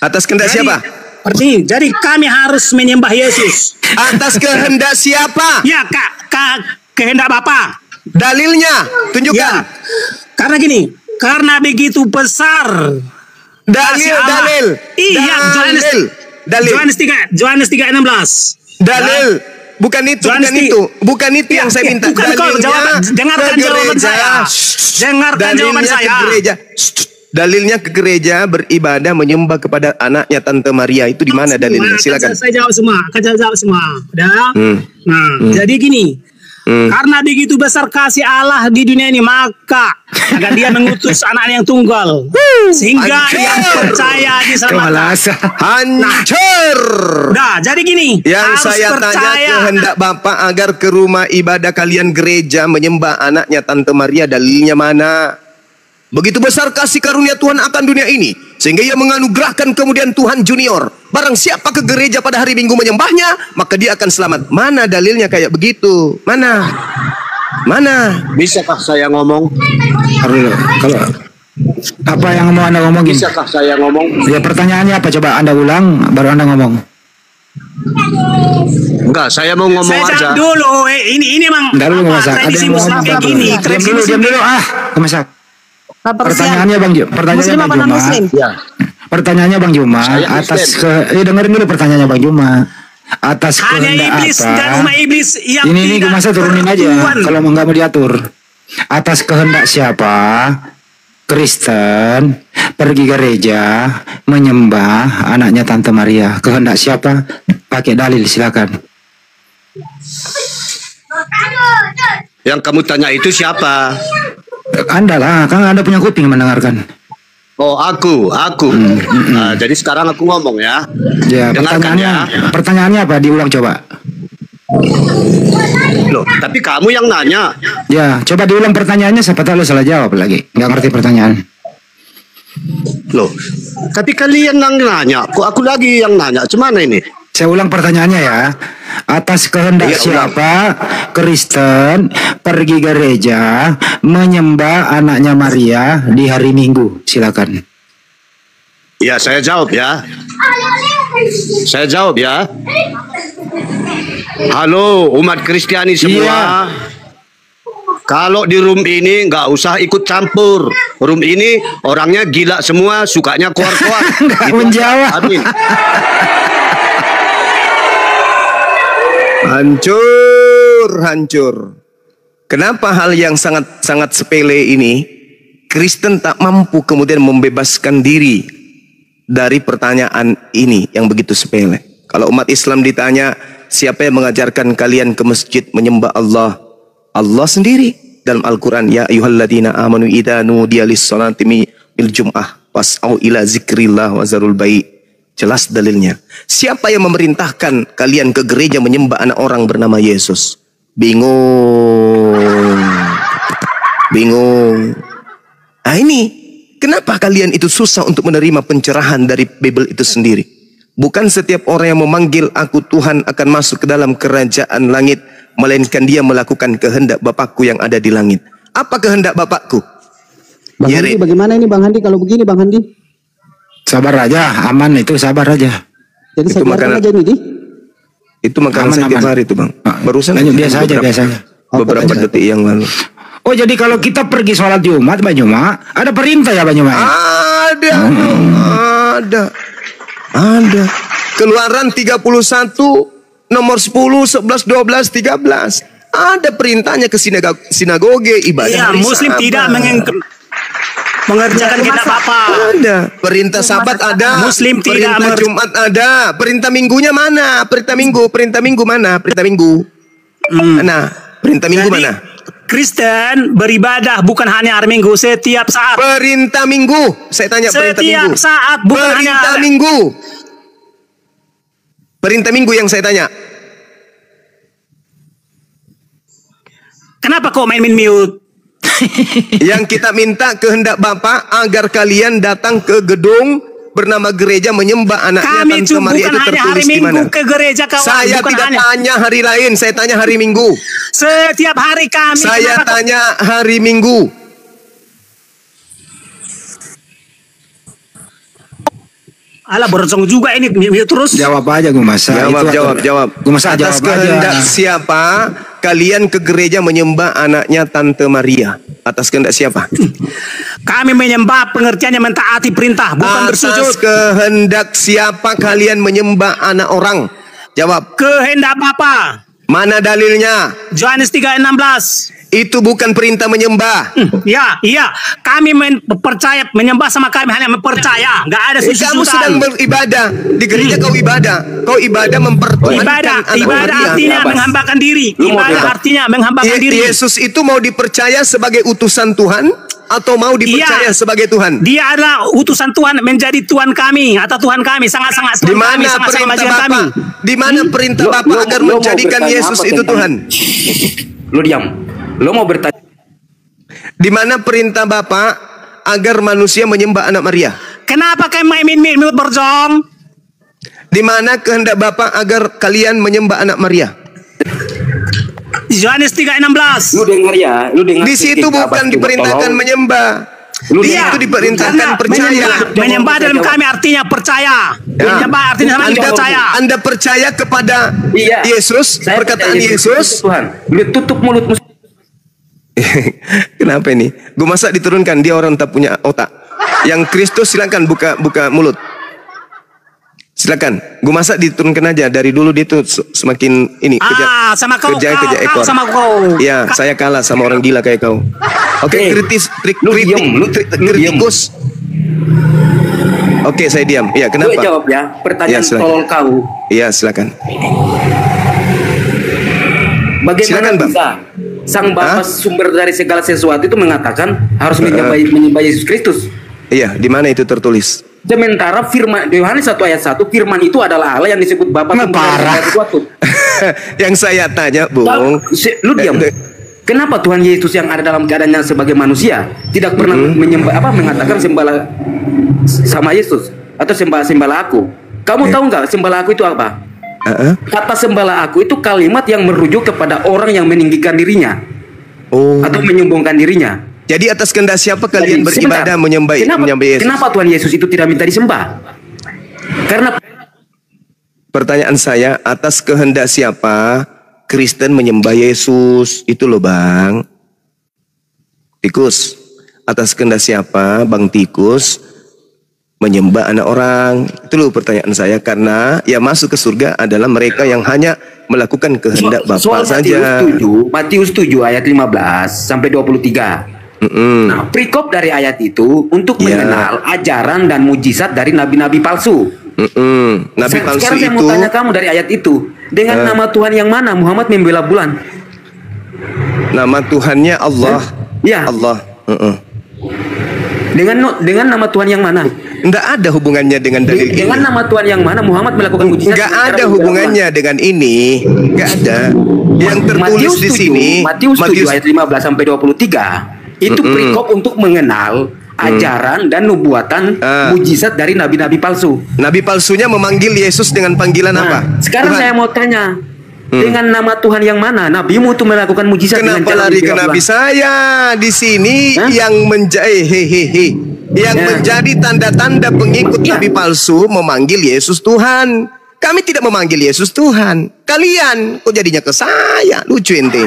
Atas kehendak siapa? Jadi kami harus menyembah Yesus. Atas kehendak siapa? Ya, kehendak Bapa. Dalilnya, tunjukkan. Ya, karena gini, karena begitu besar. Dalil. Iya, Yohanes 3:16. Dalil. Bukan itu yang saya minta. Dengarkan jawaban saya. Dalilnya ke gereja beribadah menyembah kepada anaknya Tante Maria itu di mana dalilnya? Silakan. Saya jawab semua. Udah. Jadi gini. Karena begitu besar kasih Allah di dunia ini, maka agar dia mengutus anaknya yang tunggal sehingga yang percaya diselamatkan. Hancur. Nah, jadi gini. Yang saya tanya kehendak Bapak agar ke rumah ibadah kalian gereja menyembah anaknya Tante Maria, dalilnya mana? Begitu besar kasih karunia Tuhan akan dunia ini sehingga ia menganugerahkan kemudian Tuhan junior. Barang siapa ke gereja pada hari Minggu menyembahnya, maka dia akan selamat. Mana dalilnya kayak begitu? Mana? Bisakah saya ngomong? Kalau apa yang mau Anda ngomongin? Bisakah saya ngomong? Ya, pertanyaannya apa? Coba Anda ulang baru Anda ngomong. Enggak, saya mau ngomong saya aja. Dulu, ini memang tradisi Muslim kayak gini. Diam dulu. Masak. Pertanyaannya Bang Juma. Ya. Pertanyaannya Bang Juma dengerin dulu pertanyaannya Bang Juma. Atas hanya kehendak iblis apa? dan umat iblis yang ini tidak masa turunin aja kalau nggak mau diatur. Atas kehendak siapa Kristen pergi gereja menyembah anaknya Tante Maria? Kehendak siapa? Pakai dalil, silakan. Yang kamu tanya itu siapa? Anda lah, kan Anda punya kuping mendengarkan. Oh, aku. Jadi sekarang aku ngomong ya. Ya, pertanyaannya apa? Diulang coba. Loh, tapi kamu yang nanya. Ya, coba diulang pertanyaannya, siapa tahu lo salah jawab lagi. Nggak ngerti pertanyaan. Loh, tapi kalian yang nanya, kok aku lagi yang nanya? Cuman ini? Saya ulang pertanyaannya ya. Atas kehendak siapa Kristen pergi gereja menyembah anaknya Maria di hari Minggu? Silakan. Ya, saya jawab ya. Saya jawab ya. Halo umat Kristiani semua. Kalau di room ini nggak usah ikut campur. Room ini orangnya gila semua, sukanya keluar-keluar. Nggak menjawab. Amin. Hancur. Kenapa hal yang sangat sepele ini Kristen tak mampu kemudian membebaskan diri dari pertanyaan ini yang begitu sepele? Kalau umat Islam ditanya, siapa yang mengajarkan kalian ke masjid menyembah Allah? Allah sendiri dalam Al-Quran, ya ayyuhalladzina amanu idza nudiya lis-salati mil jum'ah fas'au ila zikrillah wa zarul bai'. Jelas dalilnya. Siapa yang memerintahkan kalian ke gereja menyembah anak orang bernama Yesus? Bingung. Nah ini, kenapa kalian itu susah untuk menerima pencerahan dari Bible itu sendiri? Bukan setiap orang yang memanggil aku Tuhan akan masuk ke dalam kerajaan langit, melainkan dia melakukan kehendak Bapakku yang ada di langit. Apa kehendak Bapakku? Bang Handi, bagaimana ini Bang Handi kalau begini Bang Handi? Sabar aja, aman itu, sabar aja. Jadi saya biarkan aja ini. Itu makanan saya tiap hari itu Bang. Barusan biasa aja. Beberapa detik yang lalu. Oh jadi kalau kita pergi sholat Jumat, Banyuma, ada perintah ya Banyuma? Ada. Keluaran 31 nomor 10, 11, 12, 13. Ada perintahnya ke sinagoge ibadah. Iya, Muslim tidak mengerjakan kita apa-apa. Ada. Perintah Sabat ada. Muslim tidak perintah Jumat ada. Perintah Minggunya mana? Perintah Minggu mana? Perintah Minggu. Nah, perintah Minggu mana? Kristen beribadah bukan hanya hari Minggu, setiap saat. Perintah Minggu. Saya tanya perintah Minggu. Setiap saat, bukan perintah hanya Minggu. Perintah Minggu yang saya tanya. Kenapa kok main mute? Yang kita minta kehendak Bapa agar kalian datang ke gedung bernama gereja menyembah anaknya Tante Maria itu tertulis di mana? Ke gereja kawan. Saya tidak tanya hari lain, saya tanya hari Minggu. Setiap hari kami. Saya tanya hari Minggu. Alah berosong juga ini terus. Jawab aja gue masa. Jawab. Gue masa atas jawab kehendak aja. siapa kalian ke gereja menyembah anaknya Tante Maria? Atas kehendak siapa? Kami menyembah, pengertiannya mentaati perintah, bukan bersujud. Atas kehendak siapa kalian menyembah anak orang? Jawab. Kehendak Bapa. Mana dalilnya? Yohanes 3:16. Itu bukan perintah menyembah. Iya. Kami percaya menyembah sama kami hanya mempercaya. Nggak ada sujud-sujudan. Kamu sedang beribadah di gereja. Kau ibadah mempertuhankan ibadah artinya menghambakan diri. Ibadah artinya menghambakan diri. Yesus itu mau dipercaya sebagai utusan Tuhan atau mau dipercaya sebagai Tuhan? Dia adalah utusan Tuhan, menjadi Tuhan kami atau Tuhan kami, sangat-sangat Tuhan kami, sangat-sangat majikan kami. Di mana perintah Bapa agar menjadikan Yesus itu Tuhan? Lo diam. Lo mau bertanya? Di mana perintah Bapa agar manusia menyembah anak Maria? Kenapa kamu main minut berjong? Di mana kehendak Bapa agar kalian menyembah anak Maria? Yohanes 3:16. Lu dengar ya, Di situ bukan diperintahkan menyembah. Dia itu diperintahkan percaya. Menyembah dalam kami artinya percaya. Menyembah artinya sama percaya. Anda percaya kepada Yesus, perkataan Yesus? Tuhan, lu tutup mulutmu. Kenapa ini? Gue masa diturunkan, dia orang tak punya otak. Yang Kristus silakan buka mulut. Silakan. Gue masa diturunkan aja. Dari dulu dia tuh semakin ini kerja ekor. Sama kau. Iya, saya kalah sama orang gila kayak kau. Oke, kritikus. Oke, saya diam. Iya, kenapa? Gue jawab ya. Pertanyaan tolol kau. Iya, silakan. Bagaimana bisa Sang Bapa sumber dari segala sesuatu itu mengatakan harus menyembah Yesus Kristus? Iya, di mana itu tertulis? Sementara firman Yohanes 1:1, firman itu adalah Allah yang disebut Bapa sumber dari segala sesuatu. Yang saya tanya, Bung. Lu diam. Kenapa Tuhan Yesus yang ada dalam keadaannya sebagai manusia tidak pernah mengatakan sembahlah sama Yesus atau sembahlah aku? Kamu tahu nggak sembahlah aku itu apa? Kata sembahlah aku itu kalimat yang merujuk kepada orang yang meninggikan dirinya. Atau menyombongkan dirinya. Jadi atas kehendak siapa kalian beribadah menyembah Yesus? Kenapa Tuhan Yesus itu tidak minta disembah? Karena pertanyaan saya, atas kehendak siapa Kristen menyembah Yesus? Itu loh Bang Tikus. Atas kehendak siapa Bang Tikus menyembah anak orang? Itu loh pertanyaan saya. Karena yang masuk ke surga adalah mereka yang hanya melakukan kehendak Bapa saja. Matius 7 ayat 15 sampai 23. Nah, perikop dari ayat itu untuk mengenal ajaran dan mujizat dari nabi-nabi palsu. Nabi palsu sekarang saya mau tanya kamu dari ayat itu, dengan nama Tuhan yang mana Muhammad membela bulan? Nama Tuhannya Allah. Ya. Allah. Dengan nama Tuhan yang mana? Tidak ada hubungannya dengan dalil ini. Dengan nama Tuhan yang mana Muhammad melakukan mujizat? Nggak ada hubungannya dengan ini. Nggak ada. Yang tertulis di sini Matius 7 ayat 15 sampai 23 itu perikop untuk mengenal ajaran dan nubuatan mujizat dari nabi-nabi palsu. Nabi palsunya memanggil Yesus dengan panggilan apa? Sekarang Tuhan. saya mau tanya, dengan nama Tuhan yang mana nabimu itu melakukan mujizat? Kenapa lari ke nabi saya? Di sini yang menjadi tanda-tanda pengikut nabi palsu memanggil Yesus Tuhan. Kami tidak memanggil Yesus Tuhan. Kalian kok jadinya ke saya? Lucu ente.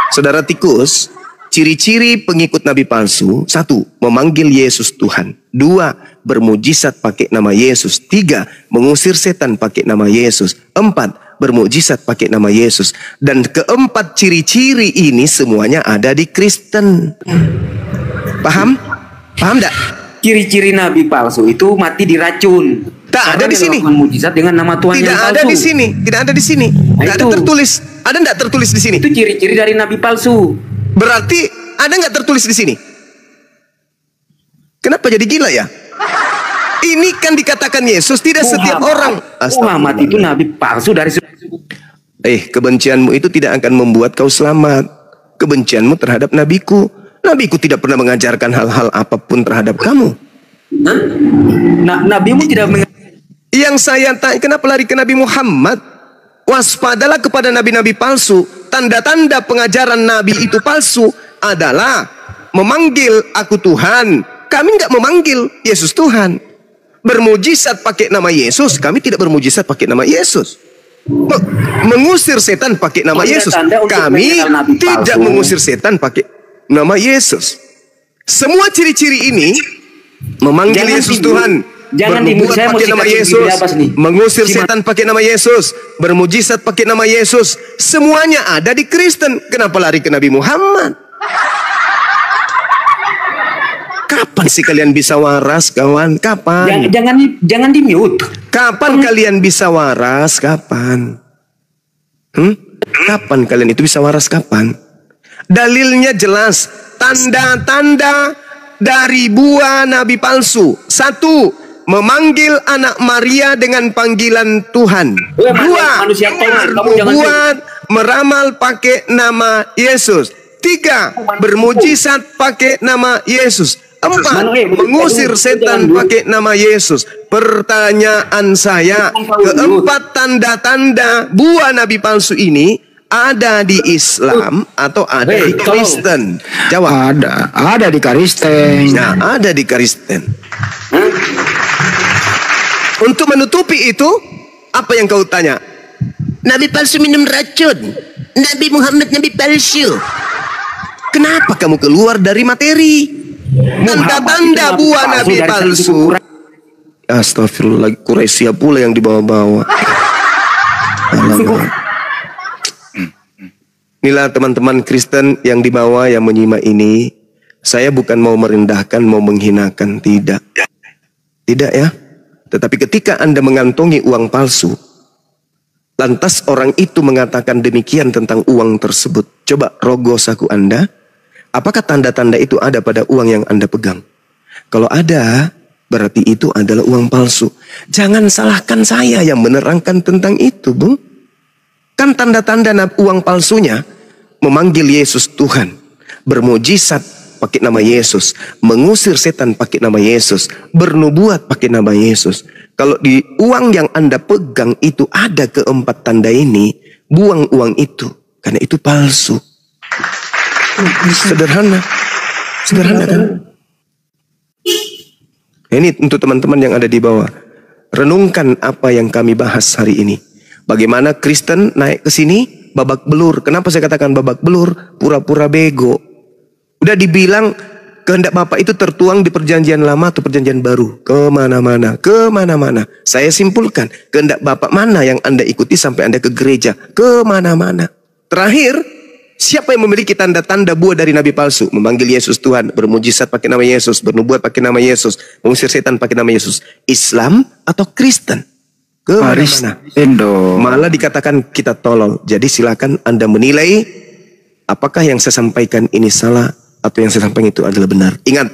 Saudara Tikus, ciri-ciri pengikut nabi palsu: 1. Memanggil Yesus Tuhan. 2. Bermujizat pakai nama Yesus. 3. Mengusir setan pakai nama Yesus. 4. Bermujizat pakai nama Yesus. Dan keempat ciri-ciri ini semuanya ada di Kristen. Paham? Paham enggak? Ciri-ciri nabi palsu itu mati diracun. Tak ada di sini. Mujizat dengan nama Tuhan tidak yang palsu. Ada di sini. Tidak ada di sini. Tidak ada tertulis. Ada enggak tertulis di sini? Itu ciri-ciri dari nabi palsu. Berarti ada nggak tertulis di sini? Kenapa jadi gila ya? Ini kan dikatakan Yesus, tidak setiap orang. Muhammad itu nabi palsu dari. Kebencianmu itu tidak akan membuat kau selamat. Kebencianmu terhadap nabiku. Nabiku tidak pernah mengajarkan hal-hal apapun terhadap kamu. Nabimu tidak Yang saya tanya, kenapa lari ke Nabi Muhammad? Waspadalah kepada nabi-nabi palsu. Tanda-tanda pengajaran nabi itu palsu adalah memanggil aku Tuhan. Kami nggak memanggil Yesus Tuhan. Bermujizat pakai nama Yesus. Kami tidak bermujizat pakai nama Yesus. Mengusir setan pakai nama Yesus. Kami tidak mengusir setan pakai nama Yesus. Semua ciri-ciri ini memanggil Yesus Tuhan. Bernubuat pakai nama Yesus, mengusir setan pakai nama Yesus, bermujizat pakai nama Yesus. Semuanya ada di Kristen. Kenapa lari ke Nabi Muhammad? Kapan sih kalian bisa waras, kawan? Kapan? Jangan di mute. Kapan kalian bisa waras? Kapan? Kapan kalian itu bisa waras? Kapan? Dalilnya jelas. Tanda-tanda dari buah nabi palsu. 1. Memanggil anak Maria dengan panggilan Tuhan. 2. Berbuat meramal pakai nama Yesus. 3. Bermujizat pakai nama Yesus. 4. Mengusir setan pakai nama Yesus. Pertanyaan saya, keempat tanda-tanda buah nabi palsu ini ada di Islam atau ada di Kristen? Jawab. Ada di Kristen. Nah, ada di Kristen. Untuk menutupi itu, apa yang kau tanya? Nabi palsu minum racun. Nabi Muhammad nabi palsu. Kenapa kamu keluar dari materi? Tanda-tanda buah nabi palsu. Astagfirullah, Quraisy pula yang dibawa-bawa. Inilah teman-teman Kristen yang dibawa, yang menyimak ini. Saya bukan mau merendahkan, mau menghinakan, tidak. Tidak ya. Tetapi ketika Anda mengantongi uang palsu, lantas orang itu mengatakan demikian tentang uang tersebut. Coba rogoh saku Anda. Apakah tanda-tanda itu ada pada uang yang Anda pegang? Kalau ada, berarti itu adalah uang palsu. Jangan salahkan saya yang menerangkan tentang itu, Bung. Kan tanda-tanda uang palsunya memanggil Yesus Tuhan, bermujizat pakai nama Yesus, mengusir setan pakai nama Yesus, bernubuat pakai nama Yesus. Kalau di uang yang Anda pegang itu ada keempat tanda ini, buang uang itu, karena itu palsu. Sederhana, sederhana kan? Ini untuk teman-teman yang ada di bawah. Renungkan apa yang kami bahas hari ini. Bagaimana Kristen naik ke sini babak belur. Kenapa saya katakan babak belur? Pura-pura bego. Udah dibilang kehendak Bapak itu tertuang di perjanjian lama atau perjanjian baru. Kemana-mana, kemana-mana. Saya simpulkan, kehendak Bapak mana yang Anda ikuti sampai Anda ke gereja? Kemana-mana. Terakhir, siapa yang memiliki tanda-tanda buah dari nabi palsu? Memanggil Yesus Tuhan, bermujizat pakai nama Yesus, bernubuat pakai nama Yesus, mengusir setan pakai nama Yesus. Islam atau Kristen? Kemana-mana. Malah dikatakan kita tolol. Jadi silakan Anda menilai apakah yang saya sampaikan ini salah atau yang saya sampaikan itu adalah benar. Ingat,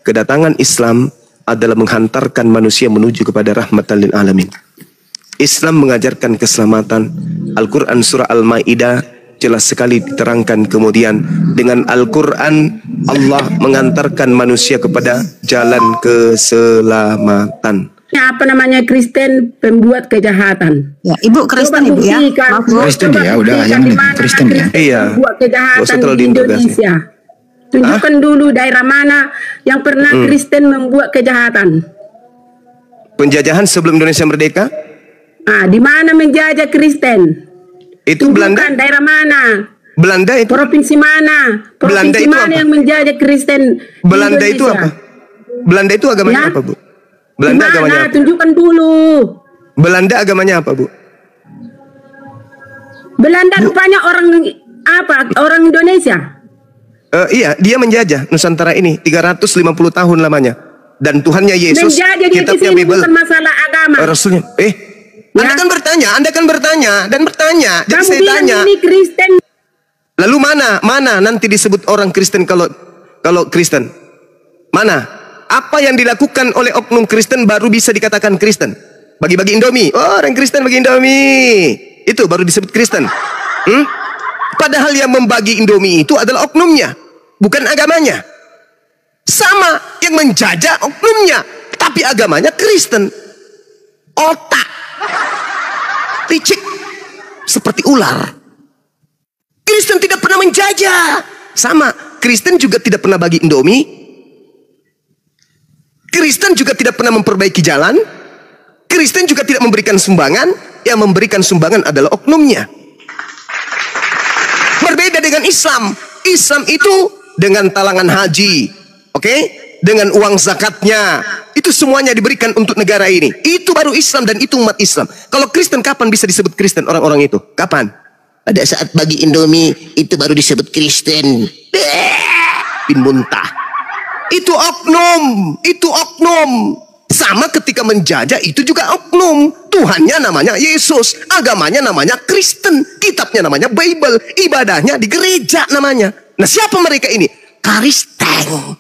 kedatangan Islam adalah menghantarkan manusia menuju kepada rahmatan lil alamin. Islam mengajarkan keselamatan. Al-Quran surah Al-Ma'idah jelas sekali diterangkan. Kemudian dengan Al-Quran Allah mengantarkan manusia kepada jalan keselamatan. Apa namanya Kristen pembuat kejahatan? Ya, Ibu Kristen Ibu ya. Kristen ya, udah yang Kristen ya. Iya. Buat kejahatan di Indonesia. Tunjukkan dulu daerah mana yang pernah Kristen membuat kejahatan. Penjajahan sebelum Indonesia merdeka? Di mana menjajah Kristen? Itu Belanda. Daerah mana? Belanda itu. Provinsi mana? Belanda itu mana apa? yang menjajah Kristen? Belanda itu apa? Belanda itu agamanya apa, Bu? Belanda agamanya apa? Tunjukkan dulu. Belanda agamanya apa, Bu? Belanda rupanya orang apa? Orang Indonesia. Iya, dia menjajah Nusantara ini 350 tahun lamanya. Dan Tuhannya Yesus, menjajah kitabnya Bible, bukan masalah agama. Rasulnya. Anda kan bertanya, dan bertanya. Jadi Kamu saya tanya. Ini Kristen. Lalu mana nanti disebut orang Kristen kalau Kristen? Mana? Apa yang dilakukan oleh oknum Kristen baru bisa dikatakan Kristen? Bagi-bagi Indomie. Oh, orang Kristen bagi Indomie. Itu baru disebut Kristen. Padahal yang membagi Indomie itu adalah oknumnya, bukan agamanya. Sama, yang menjajah oknumnya, tapi agamanya Kristen. Otak licik seperti ular. Kristen tidak pernah menjajah. Sama, Kristen juga tidak pernah bagi Indomie. Kristen juga tidak pernah memperbaiki jalan. Kristen juga tidak memberikan sumbangan. Yang memberikan sumbangan adalah oknumnya. Berbeda dengan Islam. Islam itu dengan talangan haji, oke? Dengan uang zakatnya, itu semuanya diberikan untuk negara ini. Itu baru Islam dan itu umat Islam. Kalau Kristen kapan bisa disebut Kristen orang-orang itu? Kapan? Pada saat bagi Indomie itu baru disebut Kristen. Bin muntah. Itu oknum, itu oknum. Sama ketika menjajah itu juga oknum. Tuhannya namanya Yesus, agamanya namanya Kristen, kitabnya namanya Bible, ibadahnya di gereja namanya. Nah, siapa mereka ini? Kristen.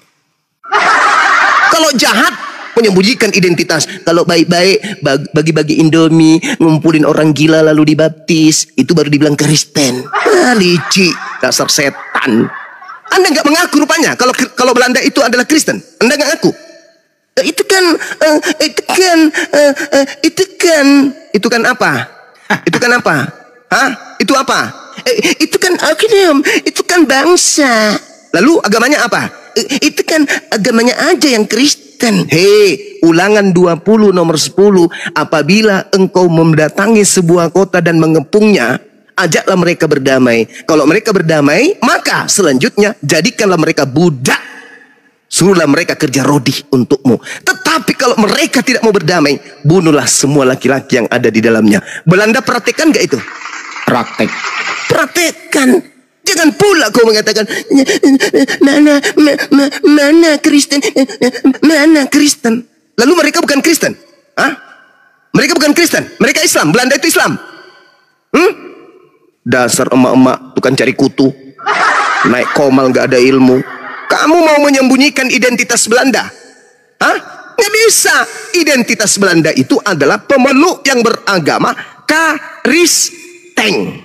Kalau jahat menyembunyikan identitas. Kalau baik-baik bagi-bagi Indomie, ngumpulin orang gila lalu dibaptis, itu baru dibilang Kristen. Licik, dasar setan. Anda nggak mengaku rupanya kalau Belanda itu adalah Kristen. Anda nggak ngaku. Itu kan apa? Itu kan apa? Hah? Itu apa? Itu kan agama, itu kan bangsa. Lalu agamanya apa? Itu kan agamanya aja yang Kristen. Hei, Ulangan 20 nomor 10. Apabila engkau mendatangi sebuah kota dan mengepungnya, ajaklah mereka berdamai. Kalau mereka berdamai, maka selanjutnya jadikanlah mereka budak. Suruhlah mereka kerja rodi untukmu. Tetapi kalau mereka tidak mau berdamai, bunuhlah semua laki-laki yang ada di dalamnya. Belanda praktekkan gak itu? Praktekkan. Jangan pula kau mengatakan mana Kristen, mana Kristen. Lalu mereka bukan Kristen? Hah? Mereka bukan Kristen, mereka Islam. Belanda itu Islam. Dasar emak-emak tukang cari kutu, naik komal gak ada ilmu. Kamu mau menyembunyikan identitas Belanda? Hah? Nggak bisa. Identitas Belanda itu adalah pemeluk yang beragama Kristen.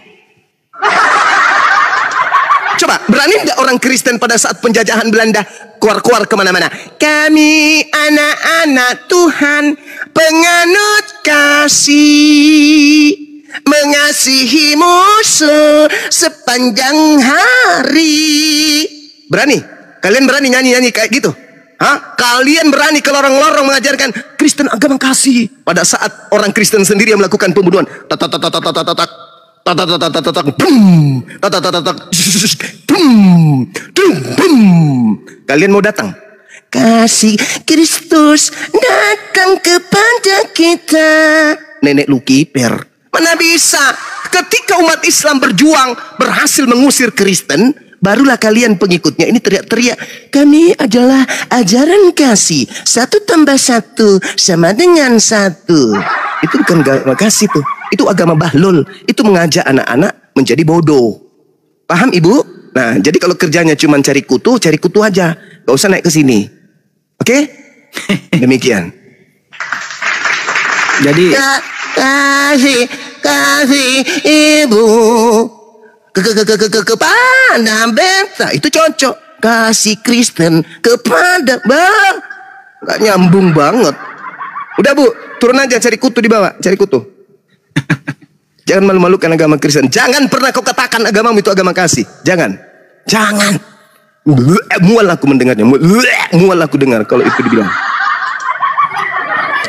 Coba, berani tidak orang Kristen pada saat penjajahan Belanda keluar-keluar kemana-mana? Kami anak-anak Tuhan, penganut kasih, mengasihi musuh sepanjang hari. Berani? Kalian berani nyanyi-nyanyi kayak gitu? Hah? Kalian berani ke lorong-lorong mengajarkan Kristen agama kasih pada saat orang Kristen sendiri yang melakukan pembunuhan? Kalian mau datang? Kasih Kristus datang kepada kita. Nenek lu kiper. Mana bisa? Ketika umat Islam berjuang berhasil mengusir Kristen, barulah kalian pengikutnya ini teriak-teriak, kami adalah ajaran kasih, 1 tambah 1 sama dengan 1. Itu bukan agama kasih tuh, itu agama bahlul. Itu mengajak anak-anak menjadi bodoh. Paham ibu? Nah, jadi kalau kerjanya cuma cari kutu aja, gak usah naik ke sini. Oke? Demikian. Jadi kasih ibu kepada beta, itu cocok. Kasih Kristen kepada gak nyambung banget. Udah bu, turun aja, cari kutu di bawah, cari kutu. Jangan malu-malukan agama Kristen. Jangan pernah kau katakan agamamu itu agama kasih. Jangan. Mual aku mendengarnya. Mual aku dengar kalau itu dibilang.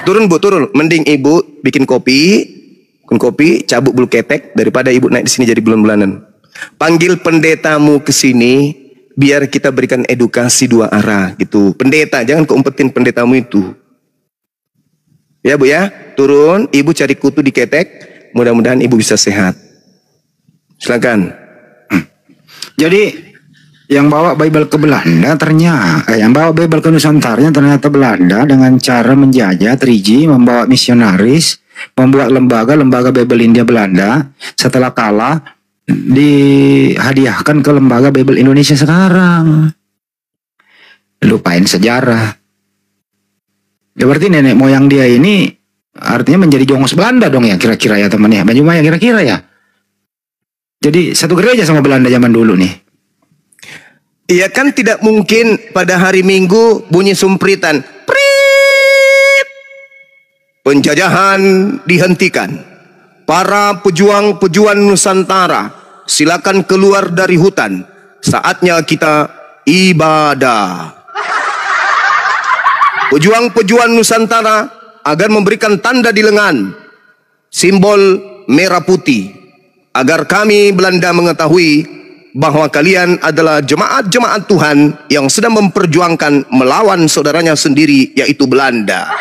Turun bu, turun. Mending ibu bikin kopi, cabut bulu ketek daripada ibu naik di sini jadi bulan-bulanan. Panggil pendetamu ke sini biar kita berikan edukasi 2 arah gitu. Pendeta, jangan kau umpetin pendetamu itu. Ya bu ya, turun, ibu cari kutu di ketek, mudah-mudahan ibu bisa sehat. Silakan. Jadi yang bawa Bible ke Belanda ternyata, yang bawa Bible ke Nusantara ternyata Belanda dengan cara menjajah 3G, membawa misionaris, membuat lembaga Bible India Belanda. Setelah kalah, dihadiahkan ke lembaga Bible Indonesia sekarang. Lupain sejarah. Ya berarti nenek moyang dia ini artinya menjadi jongos Belanda dong ya, kira-kira ya teman ya. Baju Maya kira-kira ya. Jadi satu gereja sama Belanda zaman dulu nih. Iya kan, tidak mungkin pada hari Minggu bunyi sumpritan. Prit! Penjajahan dihentikan. Para pejuang-pejuang Nusantara, silakan keluar dari hutan. Saatnya kita ibadah. Pejuang-pejuang Nusantara agar memberikan tanda di lengan, simbol merah putih, agar kami Belanda mengetahui bahwa kalian adalah jemaat-jemaat Tuhan yang sedang memperjuangkan melawan saudaranya sendiri, yaitu Belanda.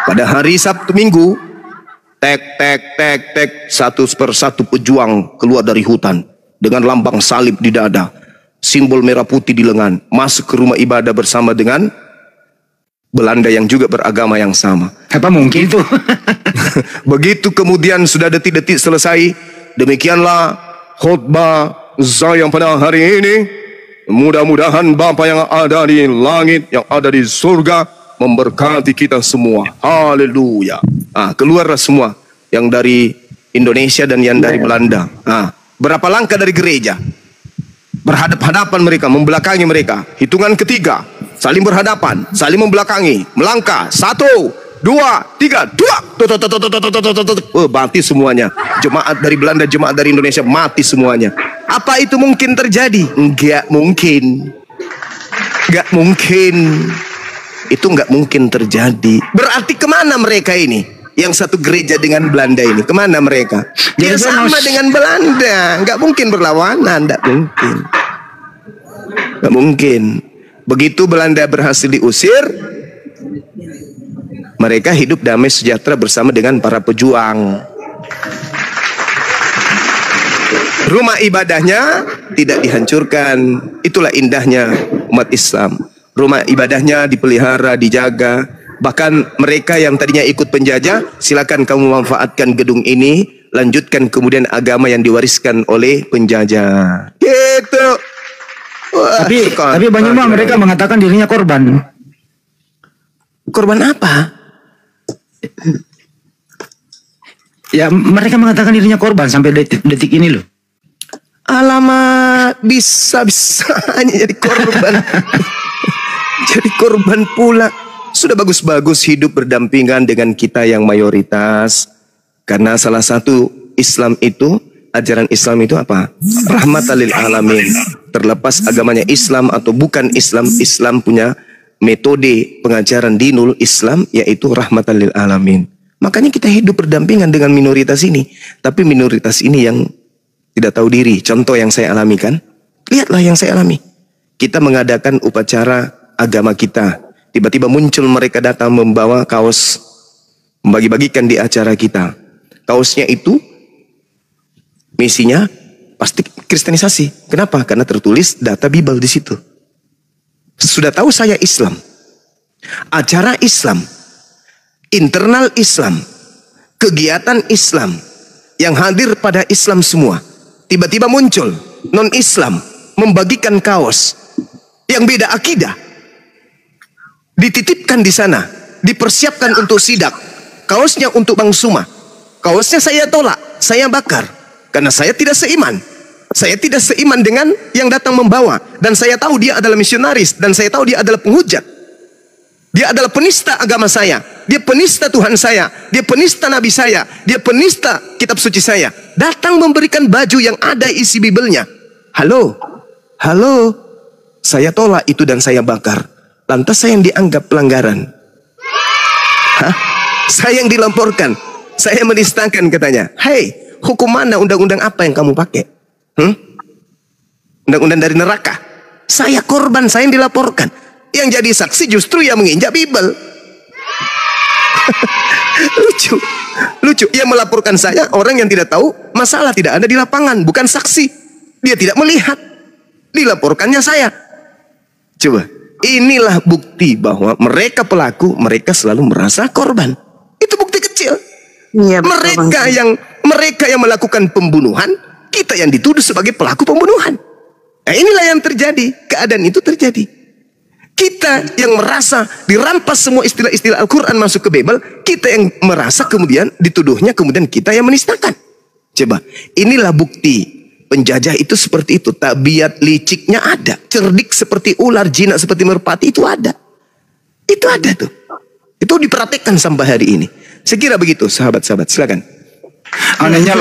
Pada hari Sabtu Minggu, tek, satu persatu pejuang keluar dari hutan dengan lambang salib di dada, simbol merah putih di lengan, masuk ke rumah ibadah bersama dengan Belanda yang juga beragama yang sama. Apa mungkin itu? Begitu kemudian sudah detik-detik selesai, demikianlah khutbah saya pada hari ini. Mudah-mudahan Bapa yang ada di langit, yang ada di surga, memberkati kita semua. Haleluya. Keluarlah semua yang dari Indonesia dan yang dari Belanda. Berapa langkah dari gereja? Berhadap-hadapan mereka, membelakangi mereka. Hitungan ketiga, saling berhadapan, saling membelakangi, melangkah. 1, 2, 3, 2. Mati semuanya. Jemaat dari Belanda, jemaat dari Indonesia, mati semuanya. Apa itu mungkin terjadi? Enggak mungkin. Enggak mungkin. Itu enggak mungkin terjadi. Berarti kemana mereka ini? Yang satu gereja dengan Belanda ini, kemana mereka? Dia sama dengan Belanda. Enggak mungkin berlawanan, enggak mungkin. Enggak mungkin. Begitu Belanda berhasil diusir, mereka hidup damai sejahtera bersama dengan para pejuang. Rumah ibadahnya tidak dihancurkan. Itulah indahnya umat Islam. Rumah ibadahnya dipelihara, dijaga. Bahkan mereka yang tadinya ikut penjajah, silakan kamu manfaatkan gedung ini, lanjutkan kemudian agama yang diwariskan oleh penjajah. Gitu. Wah, tapi banyak mereka mengatakan dirinya korban. Korban apa? Ya mereka mengatakan dirinya korban sampai detik ini loh. Alamak, bisa-bisanya jadi korban. Jadi korban pula. Sudah bagus-bagus hidup berdampingan dengan kita yang mayoritas. Karena salah satu Islam itu, ajaran Islam itu apa? Rahmatan lil alamin. Terlepas agamanya Islam atau bukan Islam, Islam punya metode pengajaran dinul Islam, yaitu rahmatan lil alamin. Makanya kita hidup berdampingan dengan minoritas ini. Tapi minoritas ini yang tidak tahu diri. Contoh yang saya alami kan? Lihatlah yang saya alami. Kita mengadakan upacara agama kita. Tiba-tiba muncul mereka datang membawa kaos, membagi-bagikan di acara kita. Kaosnya itu misinya pasti kristenisasi. Kenapa? Karena tertulis data Bible di situ. Sudah tahu saya Islam, acara Islam, internal Islam, kegiatan Islam, yang hadir pada Islam semua. Tiba-tiba muncul non-Islam membagikan kaos yang beda akidah. Dititipkan di sana, dipersiapkan untuk sidak. Kaosnya untuk Bang Suma. Kaosnya saya tolak, saya bakar. Karena saya tidak seiman. Saya tidak seiman dengan yang datang membawa. Dan saya tahu dia adalah misionaris. Dan saya tahu dia adalah penghujat. Dia adalah penista agama saya. Dia penista Tuhan saya. Dia penista Nabi saya. Dia penista kitab suci saya. Datang memberikan baju yang ada isi Bibelnya. Halo, halo. Saya tolak itu dan saya bakar. Lantas saya yang dianggap pelanggaran. Hah? Saya yang dilaporkan. Saya menistakan katanya. Hei, hukum mana, undang-undang apa yang kamu pakai? Undang-undang dari neraka. Saya korban, saya yang dilaporkan. Yang jadi saksi justru yang menginjak Bible. Lucu. Lucu. Yang melaporkan saya orang yang tidak tahu masalah tidak ada di lapangan. Bukan saksi. Dia tidak melihat. Dilaporkannya saya. Coba. Inilah bukti bahwa mereka pelaku, mereka selalu merasa korban. Itu bukti kecil. Iya, Mereka yang melakukan pembunuhan, kita yang dituduh sebagai pelaku pembunuhan. Nah, inilah yang terjadi. Keadaan itu terjadi. Kita yang merasa dirampas semua istilah-istilah Al-Quran masuk ke Bible, kita yang merasa kemudian dituduhnya, kemudian kita yang menistakan. Coba, inilah bukti. Penjajah itu seperti itu. Tabiat liciknya ada. Cerdik seperti ular, jinak seperti merpati, itu ada. Itu ada tuh. Itu diperhatikan sampai hari ini. Saya kira begitu, sahabat-sahabat. Silakan. Anehnya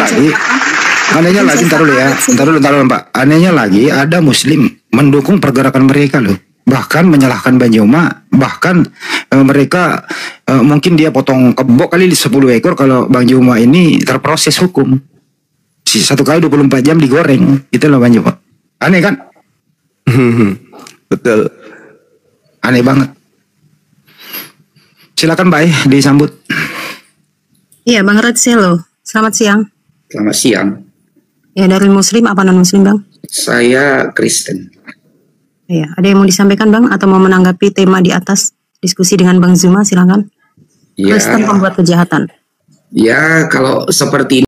lagi, ntar dulu ya. Ntar dulu Pak. Anehnya lagi, ada Muslim mendukung pergerakan mereka loh. Bahkan menyalahkan Bang Joma. Bahkan mereka mungkin dia potong kebok kali 10 ekor kalau Bang Joma ini terproses hukum. Satu kali 24 jam digoreng. Itu loh Bang Joma. Aneh kan? Betul. Aneh banget. Silakan Pak, disambut. Iya, Bang Redselo. Selamat siang. Selamat siang. Ya, dari Muslim apa non-Muslim, Bang? Saya Kristen. Iya, ada yang mau disampaikan, Bang? Atau mau menanggapi tema di atas? Diskusi dengan Bang Zuma, silakan. Ya. Kristen pembuat kejahatan. Ya, kalau seperti